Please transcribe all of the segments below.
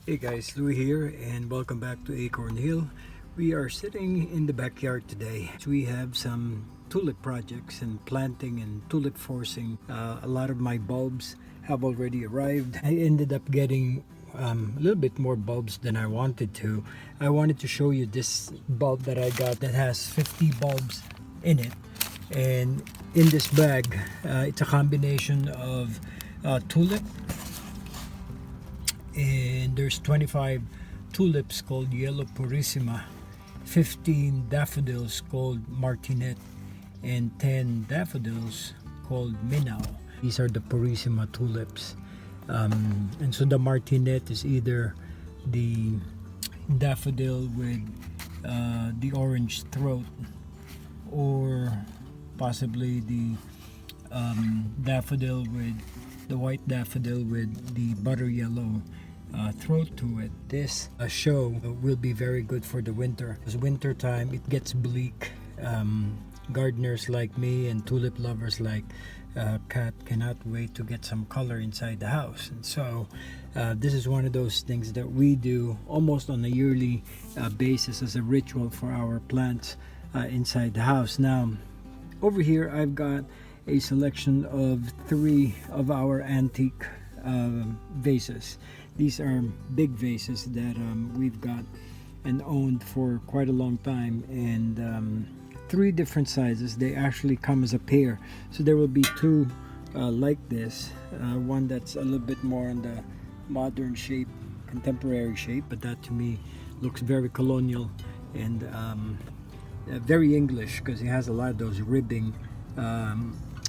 Hey guys, Louis here and welcome back to Acorn Hill. We are sitting in the backyard today. We have some tulip projects and planting and tulip forcing. A lot of my bulbs have already arrived. I ended up getting a little bit more bulbs than I wanted to. I wanted to show you this bulb that I got that has 50 bulbs in it. And in this bag, it's a combination of tulip, and there's 25 tulips called Yellow Purissima, 15 daffodils called Martinet, and 10 daffodils called Minnow. These are the Purissima tulips. And so the Martinet is either the daffodil with the orange throat, or possibly the daffodil with the white daffodil with the butter yellow throat to it. This show will be very good for the winter. It's winter time, it gets bleak. Gardeners like me and tulip lovers like Kat cannot wait to get some color inside the house, and so this is one of those things that we do almost on a yearly basis as a ritual for our plants inside the house. Now over here I've got a selection of 3 of our antique vases. These are big vases that we've got and owned for quite a long time, and 3 different sizes. They actually come as a pair, so there will be 2 like this, one that's a little bit more on the modern shape, contemporary shape, but that to me looks very colonial and very English because it has a lot of those ribbing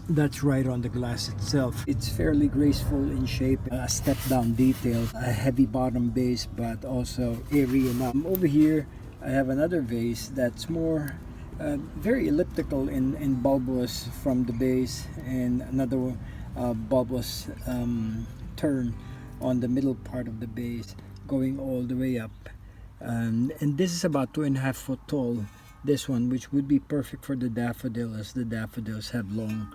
that's right on the glass itself. It's fairly graceful in shape, a step down detail, a heavy bottom base but also airy enough. Over here I have another vase that's more very elliptical in bulbous from the base, and another bulbous turn on the middle part of the base going all the way up, and this is about 2.5 foot tall, this one, which would be perfect for the daffodil as the daffodils have long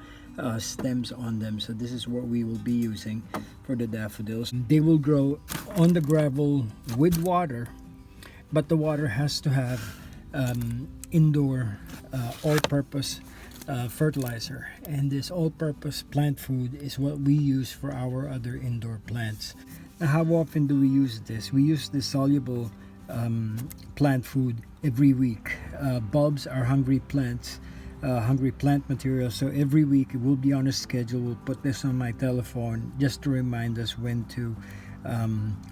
stems on them. So this is what we will be using for the daffodils. They will grow on the gravel with water, but the water has to have indoor all-purpose fertilizer, and this all-purpose plant food is what we use for our other indoor plants. Now, how often do we use this? We use this soluble plant food every week. Bulbs are hungry plants, hungry plant material, so every week it will be on a schedule. We'll put this on my telephone just to remind us when to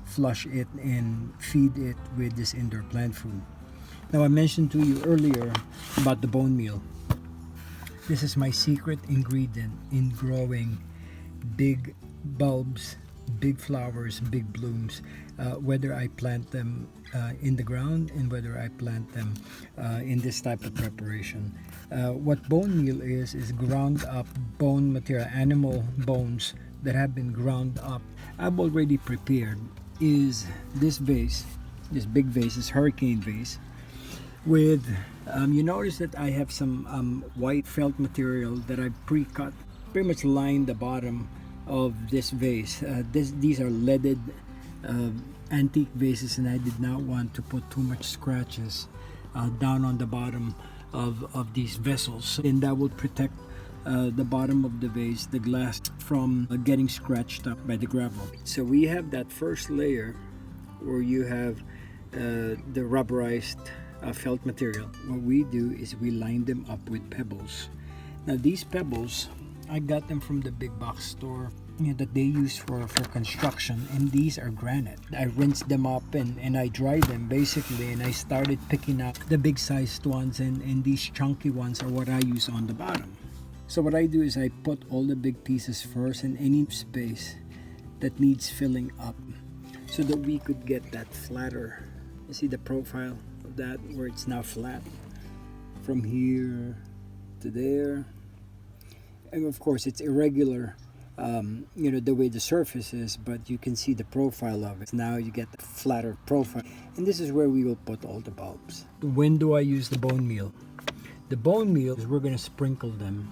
flush it and feed it with this indoor plant food. Now, I mentioned to you earlier about the bone meal. This is my secret ingredient in growing big bulbs, big flowers, big blooms, whether I plant them in the ground and whether I plant them in this type of preparation. What bone meal is ground up bone material, animal bones that have been ground up. I've already prepared is this vase, this big vase, this hurricane vase, with you notice that I have some white felt material that I've pre-cut, pretty much lined the bottom of this vase. These are leaded antique vases, and I did not want to put too much scratches down on the bottom of these vessels, and that will protect the bottom of the vase, the glass, from getting scratched up by the gravel. So we have that first layer where you have the rubberized felt material. What we do is we line them up with pebbles. Now these pebbles, I got them from the big box store, that they use for construction, and these are granite. I rinsed them up and I dried them basically, and I started picking up the big sized ones, and these chunky ones are what I use on the bottom. So what I do is I put all the big pieces first in any space that needs filling up so that we could get that flatter. You see the profile of that where it's now flat from here to there, and of course it's irregular, the way the surface is, but you can see the profile of it. Now you get the flatter profile, and this is where we will put all the bulbs. When do I use the bone meal? The bone meal is we're going to sprinkle them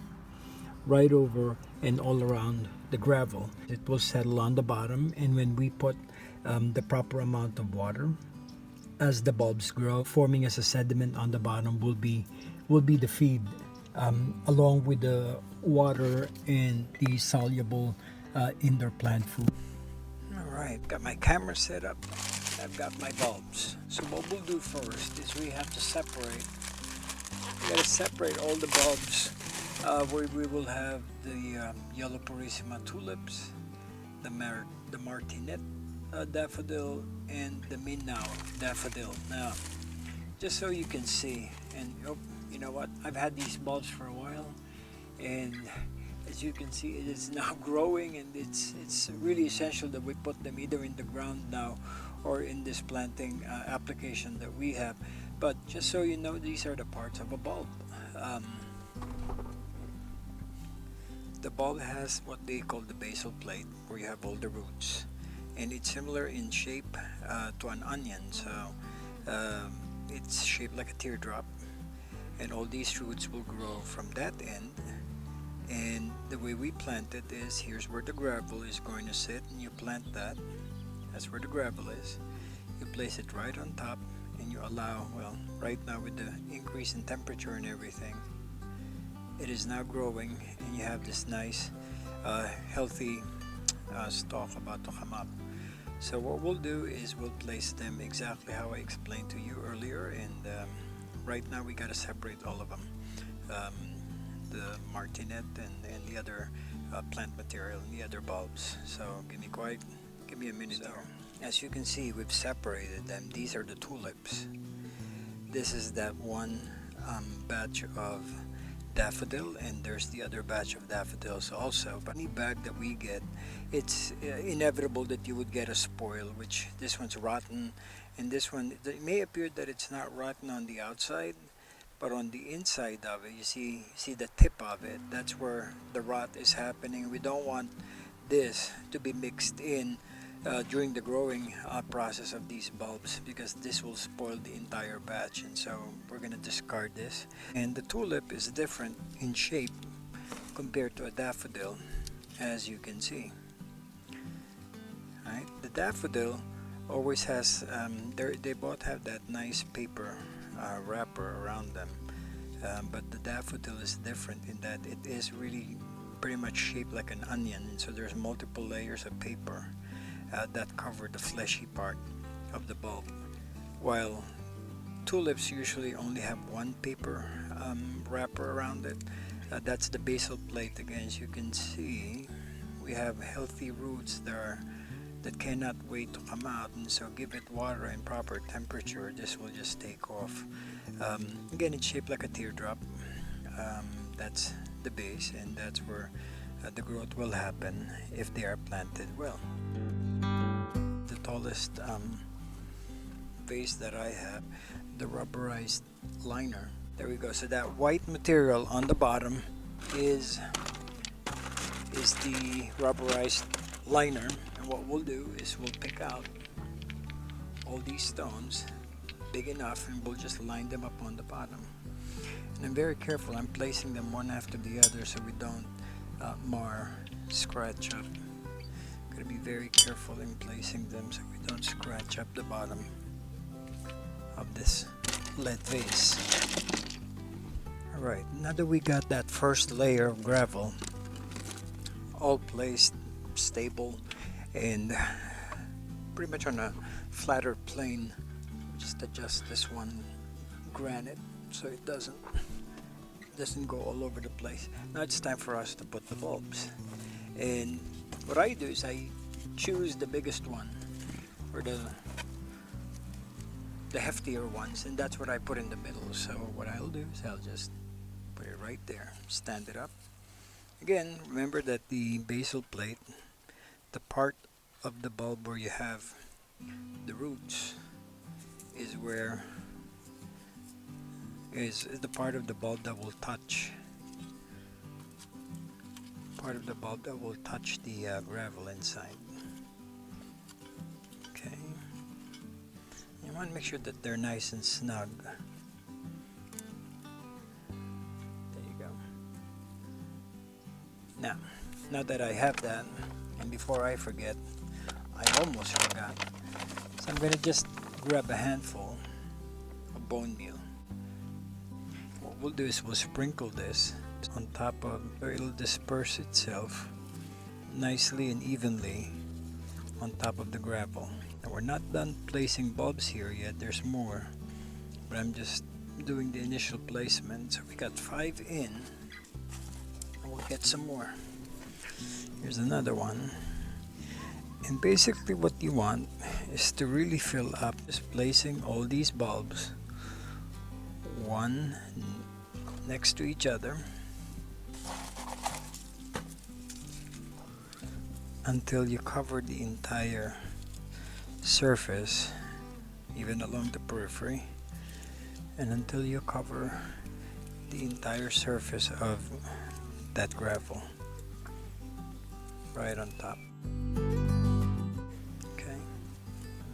right over and all around the gravel. It will settle on the bottom, and when we put the proper amount of water as the bulbs grow. Forming as a sediment on the bottom will be the feed, along with the water and the soluble indoor plant food. All right, got my camera set up. I've got my bulbs. So what we'll do first is we have to separate. We got to separate all the bulbs where we will have the yellow Purissima tulips, the martinet daffodil, and the Minnow daffodil. Now, just so you can see, and you know what? I've had these bulbs for a while, and as you can see, it is now growing, and it's really essential that we put them either in the ground now or in this planting application that we have. But just so you know, these are the parts of a bulb. The bulb has what they call the basal plate, where you have all the roots, and it's similar in shape to an onion. So it's shaped like a teardrop, and all these roots will grow from that end. And the way we plant it is, here's where the gravel is going to sit, and you plant that. That's where the gravel is. You place it right on top, and you allow, well, right now with the increase in temperature and everything, it is now growing, and you have this nice healthy stalk about to come up. So what we'll do is we'll place them exactly how I explained to you earlier, and right now we got to separate all of them, the martinet and the other plant material and the other bulbs. So give me a minute. So, as you can see, we've separated them. These are the tulips. This is that one batch of daffodil, and there's the other batch of daffodils also. But any bag that we get, it's inevitable that you would get a spoil, which this one's rotten, and this one, it may appear that it's not rotten on the outside, but on the inside of it, you see the tip of it. That's where the rot is happening. We don't want this to be mixed in during the growing process of these bulbs, because this will spoil the entire batch, and so we're going to discard this. And the tulip is different in shape compared to a daffodil, as you can see. Right? The daffodil always has, they both have that nice paper wrapper around them, but the daffodil is different in that it is really pretty much shaped like an onion, and so there's multiple layers of paper that cover the fleshy part of the bulb, while tulips usually only have one paper wrapper around it. That's the basal plate. Again, as you can see, we have healthy roots that cannot wait to come out, and so give it water and proper temperature, this will just take off. Again, it's shaped like a teardrop. That's the base, and that's where the growth will happen if they are planted well. The tallest vase that I have, the rubberized liner. There we go. So that white material on the bottom is the rubberized liner, and what we'll do is we'll pick out all these stones big enough, and we'll just line them up on the bottom. And I'm very careful. I'm placing them one after the other so we don't scratch up. Gotta be very careful in placing them so we don't scratch up the bottom of this lead vase. Alright, now that we got that first layer of gravel all placed stable and pretty much on a flatter plane, just adjust this one granite so it doesn't go all over the place. Now it's time for us to put the bulbs, and what I do is I choose the biggest one, or the heftier ones, and that's what I put in the middle. So what I'll do is I'll just put it right there, stand it up. Again, remember that the basal plate, the part of the bulb where you have the roots, is the part of the bulb that will touch the gravel inside. Okay, you want to make sure that they're nice and snug. There you go. Now that I have that, and before I forget, I almost forgot. So I'm gonna just grab a handful of bone meal. What we'll do is we'll sprinkle this on top of, so it'll disperse itself nicely and evenly on top of the gravel. Now we're not done placing bulbs here yet, there's more, but I'm just doing the initial placement. So we got 5 in, and we'll get some more. Here's another one. And basically what you want is to really fill up, just placing all these bulbs one next to each other until you cover the entire surface, even along the periphery, and until you cover the entire surface of that gravel right on top. Okay,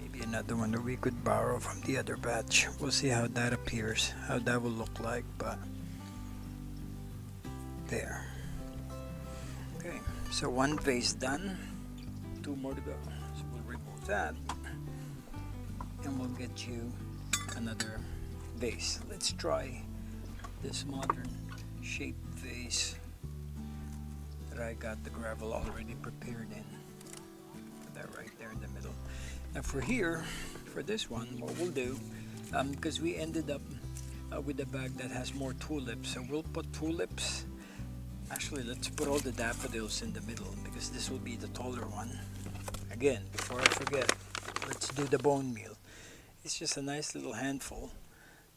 maybe another one that we could borrow from the other batch. We'll see how that appears, how that will look like, but there. Okay, so one vase done, 2 more to go. So we'll remove that and we'll get you another vase. Let's try this modern shaped vase that I got the gravel already prepared in. Put that right there in the middle. Now for here, for this one, what we'll do, because we ended up with a bag that has more tulips, so we'll put tulips. Actually, let's put all the daffodils in the middle because this will be the taller one. Again, before I forget, let's do the bone meal. It's just a nice little handful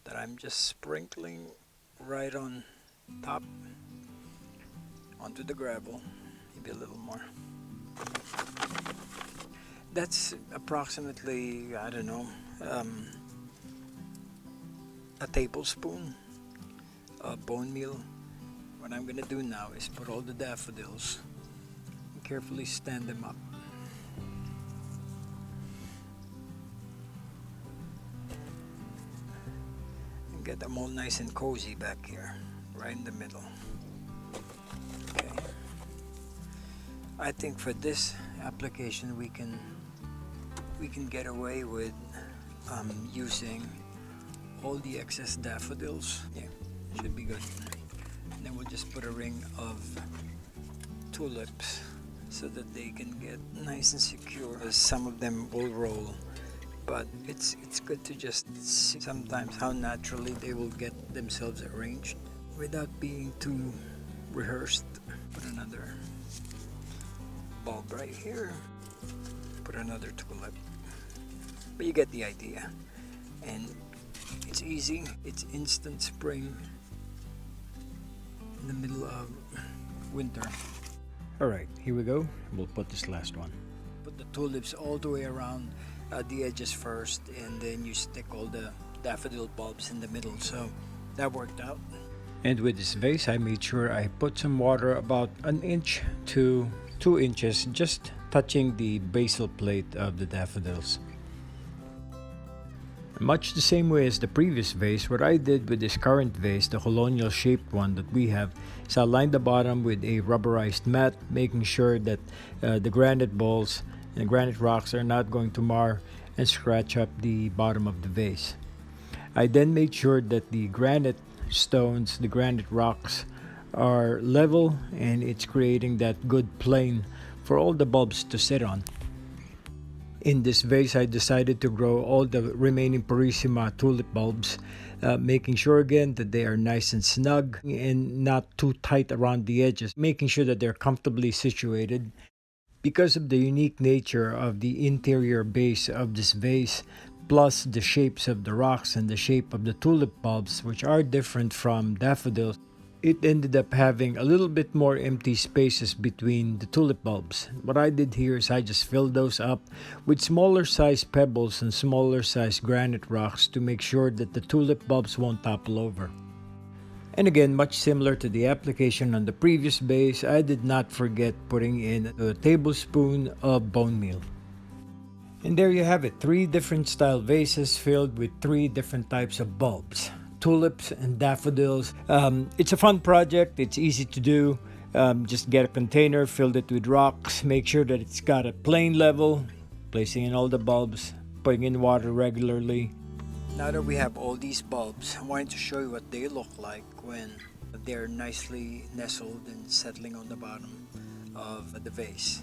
that I'm just sprinkling right on top onto the gravel, maybe a little more. That's approximately, I don't know, a tablespoon of bone meal. What I'm gonna do now is put all the daffodils and carefully stand them up. And get them all nice and cozy back here, right in the middle. Okay. I think for this application we can get away with using all the excess daffodils. Yeah, should be good. And then we'll just put a ring of tulips so that they can get nice and secure. Some of them will roll, but it's good to just see sometimes how naturally they will get themselves arranged without being too rehearsed. Put another bulb right here. Put another tulip. But you get the idea. And it's easy. It's instant spring in the middle of winter. Alright, here we go. We'll put this last one. Put the tulips all the way around the edges first, and then you stick all the daffodil bulbs in the middle. So that worked out. And with this vase, I made sure I put some water about 1 inch to 2 inches, just touching the basal plate of the daffodils. Much the same way as the previous vase, what I did with this current vase, the colonial shaped one that we have, is I lined the bottom with a rubberized mat, making sure that the granite balls and granite rocks are not going to mar and scratch up the bottom of the vase. I then made sure that the granite stones, the granite rocks, are level, and it's creating that good plane for all the bulbs to sit on. In this vase, I decided to grow all the remaining Purissima tulip bulbs, making sure again that they are nice and snug and not too tight around the edges, making sure that they're comfortably situated. Because of the unique nature of the interior base of this vase, plus the shapes of the rocks and the shape of the tulip bulbs, which are different from daffodils, it ended up having a little bit more empty spaces between the tulip bulbs. What I did here is I just filled those up with smaller size pebbles and smaller size granite rocks to make sure that the tulip bulbs won't topple over. And again, much similar to the application on the previous base, I did not forget putting in a tablespoon of bone meal. And there you have it, 3 different style vases filled with 3 different types of bulbs. Tulips and daffodils. It's a fun project. It's easy to do. Just get a container, fill it with rocks, make sure that it's got a plane level, placing in all the bulbs, putting in water regularly. Now that we have all these bulbs, I wanted to show you what they look like when they're nicely nestled and settling on the bottom of the vase.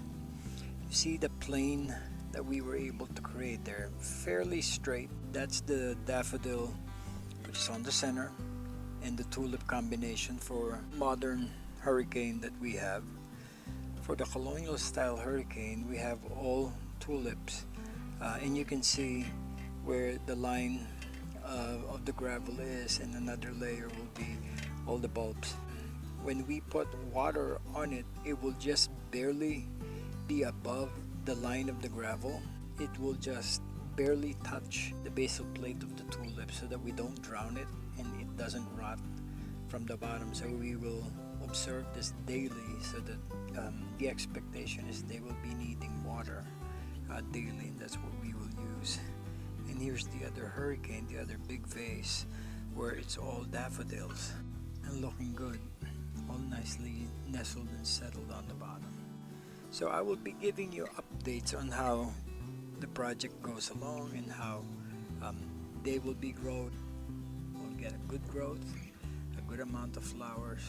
You see the plane that we were able to create there, fairly straight. That's the daffodil, which is on the center, and the tulip combination for modern hurricane that we have. For the colonial style hurricane, we have all tulips, and you can see where the line of the gravel is, and another layer will be all the bulbs. When we put water on it, it will just barely be above the line of the gravel. It will just barely touch the basal plate of the tulip so that we don't drown it and it doesn't rot from the bottom. So we will observe this daily, so that the expectation is they will be needing water daily, and that's what we will use. And here's the other hurricane, the other big vase, where it's all daffodils and looking good, all nicely nestled and settled on the bottom. So I will be giving you updates on how the project goes along and how they will be growing. We'll get a good growth, a good amount of flowers,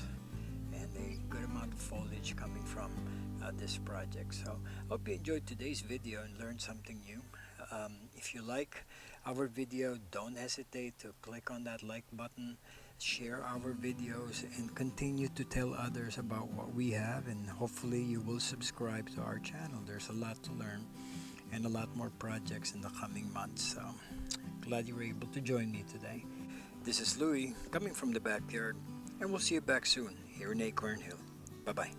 and a good amount of foliage coming from this project. So I hope you enjoyed today's video and learned something new. If you like our video, don't hesitate to click on that like button, share our videos, and continue to tell others about what we have, and hopefully you will subscribe to our channel. There's a lot to learn and a lot more projects in the coming months. So glad you were able to join me today. This is Louie coming from the backyard, and we'll see you back soon here in Acorn Hill. Bye bye.